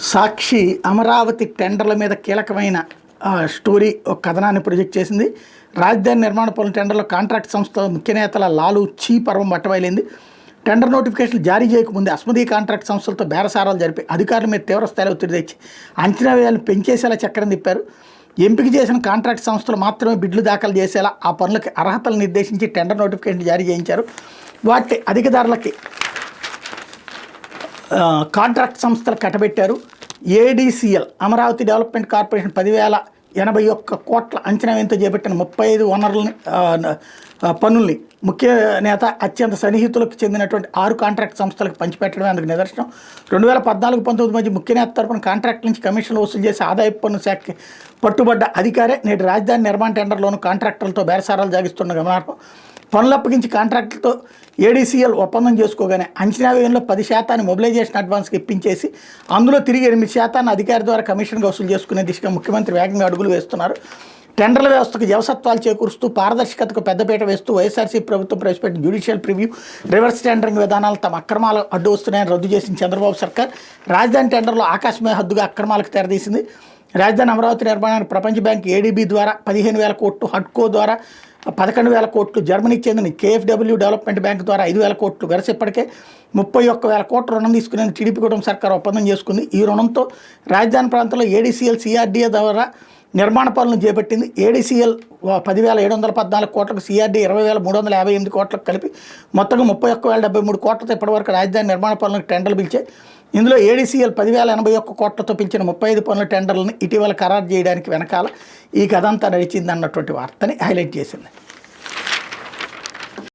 సాక్షి అమరావతి టెండర్ల మీద కీలకమైన స్టోరీ ఒక కథనాన్ని ప్రొజెక్ట్ చేసింది. రాజధాని నిర్మాణ పనుల టెండర్లో కాంట్రాక్ట్ సంస్థ ముఖ్య నేతల లాలూచీ పర్వం బట్టబయలింది. టెండర్ నోటిఫికేషన్లు జారీ చేయకముందే అస్మదీ కాంట్రాక్ట్ సంస్థలతో బేరసారాలు జరిపి అధికారుల మీద తీవ్ర స్థాయిలో ఒత్తిడి తెచ్చి అంచనా వ్యయాలను పెంచేసేలా చక్రం తిప్పారు. ఎంపిక చేసిన కాంట్రాక్ట్ సంస్థలు మాత్రమే బిడ్లు దాఖలు చేసేలా ఆ పనులకి అర్హతలు నిర్దేశించి టెండర్ నోటిఫికేషన్ జారీ చేయించారు. వాటి అధిక ధరలకి కాంట్రాక్ట్ సంస్థలు కట్టబెట్టారు. ఏడీసీఎల్ అమరావతి డెవలప్మెంట్ కార్పొరేషన్ 10,081 కోట్ల అంచనా వ్యయంతో చేపట్టిన 35 వనరులని పనుల్ని ముఖ్య నేత అత్యంత సన్నిహితులకు చెందినటువంటి 6 కాంట్రాక్ట్ సంస్థలకు పంచిపెట్టడమే అందుకు నిదర్శనం. 2014-19 మధ్య ముఖ్య నేత తరపున కాంట్రాక్ట్ నుంచి కమిషన్లు వసూలు చేసి ఆదాయపు పన్ను శాఖకి పట్టుబడ్డ అధికారే నేటి రాజధాని నిర్మాణ టెండర్లోనూ కాంట్రాక్టర్లతో బేరసారాలు సాగిస్తున్న గమనార్హం. పనులు అప్పగించి కాంట్రాక్టులతో ఏడీసీఎల్ ఒప్పందం చేసుకోగానే అంచనా వ్యయంలో 10% మొబిలైజేషన్ అడ్వాన్స్కి ఇప్పించేసి అందులో తిరిగి 8% అధికారి ద్వారా కమిషన్గా వసూలు చేసుకునే దిశగా ముఖ్యమంత్రి వేగంగా అడుగులు వేస్తున్నారు. టెండర్ల వ్యవస్థకు జవసత్వాలు చేకూరుస్తూ పారదర్శకతకు పెద్దపీట వేస్తూ వైఎస్ఆర్సీ ప్రభుత్వం ప్రవేశపెట్టిన జ్యుడిషియల్ ప్రివ్యూ రివర్స్ టెండరింగ్ విధానాలు తమ అక్రమాలు అడ్డు వస్తున్నాయని రద్దు చేసిన చంద్రబాబు సర్కార్ రాజధాని టెండర్లో ఆకాశమే హద్దుగా అక్రమాలకు తెరదీసింది. రాజధాని అమరావతి నిర్మాణానికి ప్రపంచ బ్యాంక్ ఏడీబీ ద్వారా 15,000 కోట్లు, హడ్కో ద్వారా 11,000 కోట్లు, జర్మనీకి చెందిన కేఎఫ్డబ్ల్యూ డెవలప్మెంట్ బ్యాంక్ ద్వారా 5,000 కోట్లు, వెరసి ఇప్పటికే 31,000 కోట్ల రుణం తీసుకునేందుకు టీడీపీ కుటుంబ సర్కార్ ఒప్పందం చేసుకుంది. ఈ రుణంతో రాజధాని ప్రాంతంలో ఏడీసీఎల్ సిఆర్డీఏ ద్వారా నిర్మాణ పనులను చేపట్టింది. ఏడీసీఎల్ 10,714 కోట్లకు, సిఆర్డీ 20,358 కోట్లకు కలిపి మొత్తంగా 31,073 కోట్లతో ఇప్పటివరకు రాజధాని నిర్మాణ పనులకు టెండర్లు పిలిచాయి. ఇందులో ఏడీసీఎల్ 10,081 కోట్లతో పిలిచిన 35 పనుల టెండర్లను ఇటీవల ఖరారు చేయడానికి వెనకాల ఈ కథ అంతా నడిచింది అన్నటువంటి వార్తని హైలైట్ చేసింది.